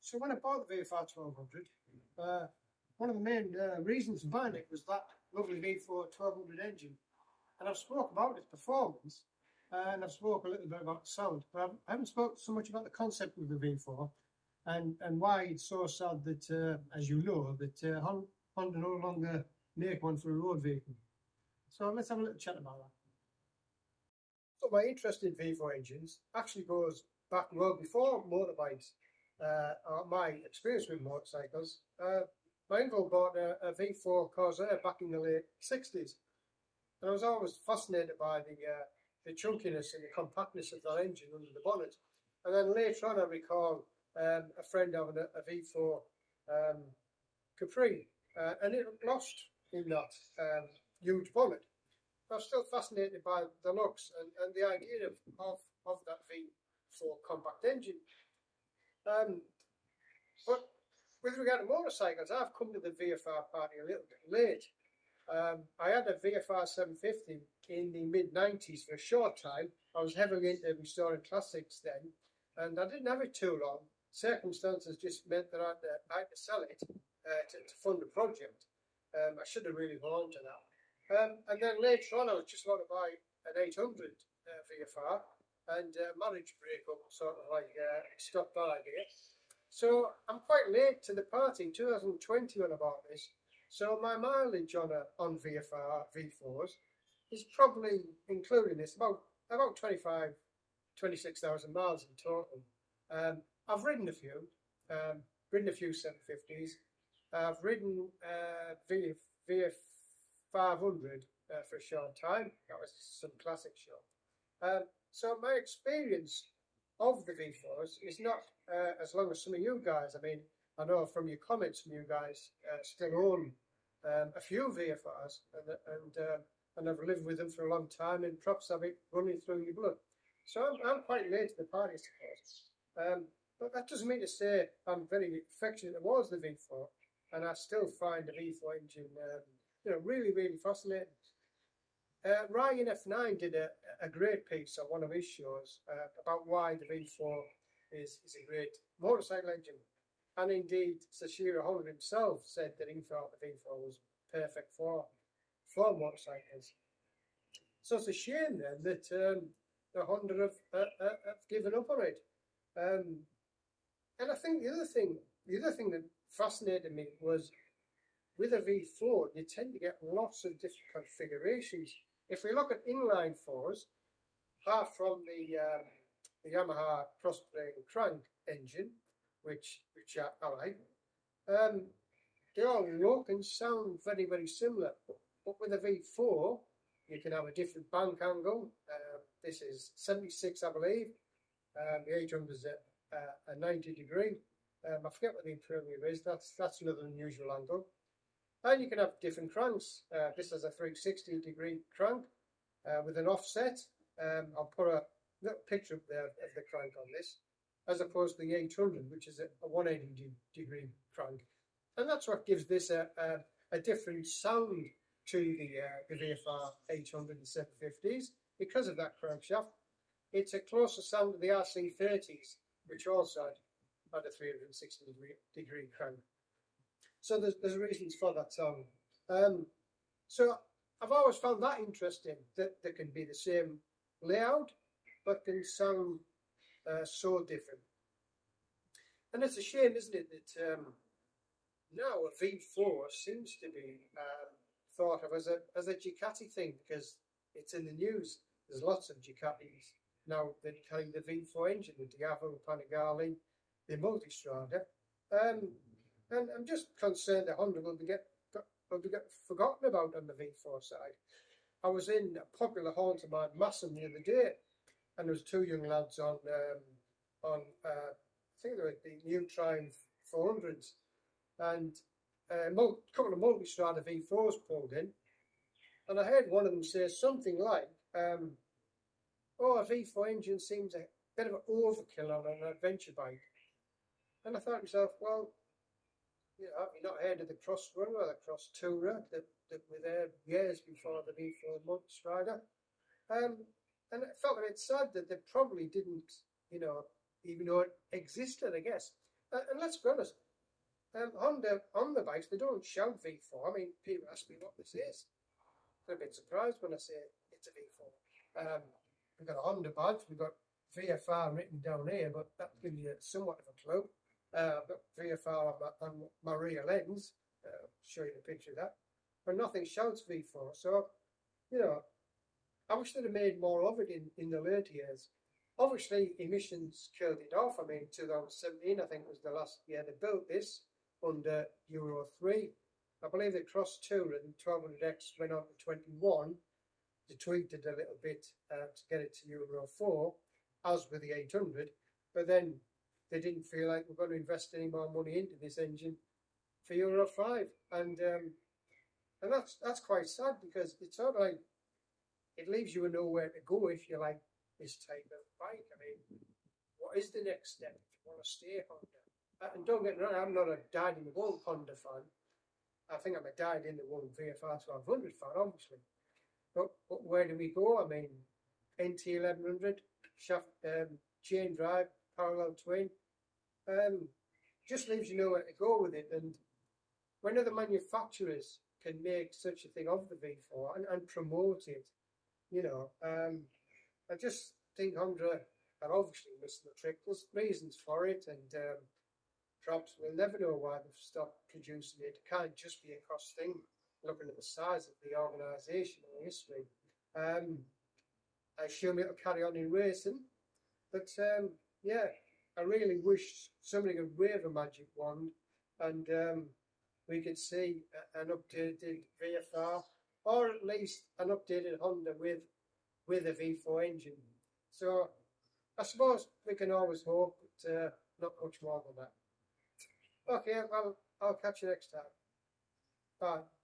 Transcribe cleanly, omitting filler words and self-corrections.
So when I bought the Vfr 1200, one of the main reasons for buying it was that lovely V4 1200 engine. And I've spoke about its performance, and I've spoke a little bit about the sound, but I haven't spoke so much about the concept of the V4 and why it's so sad that, as you know, that Honda no longer make one for a road vehicle. So let's have a little chat about that. So my interest in V4 engines actually goes back well before motorbikes. My experience with motorcycles. My uncle bought a V4 Corsair back in the late 60s, and I was always fascinated by the chunkiness and the compactness of that engine under the bonnet. And then later on, I recall a friend having a V4 Capri, and it lost in that huge bonnet. I was still fascinated by the looks and the idea of that V4 compact engine. But with regard to motorcycles, I've come to the VFR party a little bit late. I had a VFR 750 in the mid-90s for a short time. I was heavily into restoring classics then, and I didn't have it too long. Circumstances just meant that I had to sell it to fund the project. I should have really gone on to that. And then later on, I was just about to buy an 800 VFR, and marriage breakup sort of like stopped that idea. So I'm quite late to the party in 2020 when I bought this. So my mileage on VFR V4s is probably, including this, about 26,000 miles in total. I've ridden a few 750s. I've ridden VF 500 for a short time. That was some classic show. So my experience of the V4s is not as long as some of you guys. I mean, I know from your comments, some of you guys still own a few VFRs and have lived with them for a long time, and perhaps have it running through your blood. So I'm quite late to the party, I suppose. But that doesn't mean to say I'm very affectionate towards the V4, and I still find the V4 engine, really, really fascinating. Ryan F9 did a great piece on one of his shows about why the V4 is a great motorcycle engine. And indeed, Sashiro Honda himself said that he thought the V4 was perfect for motorcycles. So it's a shame then that the Honda have given up on it. And I think the other thing that fascinated me was, with a V4, you tend to get lots of different configurations. If we look at inline fours, apart from the Yamaha cross-plane crank engine, which I like, they all look and sound very, very similar. But with a V4, you can have a different bank angle. This is 76, I believe. The 800 is a 90 degree. I forget what the imperial is. That's another unusual angle. And you can have different cranks. This is a 360 degree crank with an offset. I'll put a little picture up there of the crank on this, as opposed to the 800, which is a 180 degree crank. And that's what gives this a different sound to the VFR 800 and 750s, because of that crankshaft. It's a closer sound to the RC30s, which also had a 360 degree crank. So there's reasons for that sound. So I've always found that interesting, that there can be the same layout, but can sound so different. And it's a shame, isn't it, that now a V4 seems to be thought of as a Ducati thing, because it's in the news. There's lots of Ducatis now that carry the V4 engine, the Diavo, Panigale, the Multistrada. And I'm just concerned that Honda will get forgotten about on the V4 side. I was in a popular haunt of mine, Massam, the other day, and there was two young lads on I think they were the new Triumph 400s, and a couple of Multistrada V4s pulled in, and I heard one of them say something like, a V4 engine seems a bit of an overkill on an adventure bike. And I thought to myself, well, have you not heard of the Cross Runner or the Cross Tourer that were there years before the V4 Multistrada? And it felt a bit sad that they probably didn't, even know it existed, I guess. And let's be honest, Honda on the bikes, they don't shout V4. I mean, people ask me what this is. They're a bit surprised when I say it's a V4. We've got a Honda badge, we've got VFR written down here, but that gives you somewhat of a clue. I've got VFR on my rear lens. Show you the picture of that. But nothing shouts V4. So, you know, I wish they'd have made more of it in the later years. Obviously, emissions killed it off. I mean, 2017, I think, was the last year they built this under Euro 3. I believe they crossed 2 and 1200X went on to 21. They tweaked it a little bit to get it to Euro 4, as with the 800. But then they didn't feel like we're going to invest any more money into this engine for Euro 5. And that's quite sad, because it's sort of like, it leaves you with nowhere to go if you like this type of bike. I mean, what is the next step if you want to stay Honda? And don't get me wrong, I'm not a dyed-in-the-wool Honda fan. I think I'm a dyed-in-the-wool VFR 1200 fan, obviously. But where do we go? I mean, NT 1100, shaft, chain drive, parallel twin. Just leaves you nowhere to go with it. And when other manufacturers can make such a thing of the V4 and promote it, you know, I just think Honda are obviously missing the trick. There's reasons for it, and perhaps we'll never know why they've stopped producing it. It can't just be a cost thing, looking at the size of the organisation and the history. I assume it'll carry on in racing, but yeah, I really wish somebody could wave a magic wand and we could see an updated VFR, or at least an updated Honda with a V4 engine. So I suppose we can always hope, but not much more than that. Okay, well, I'll catch you next time. Bye.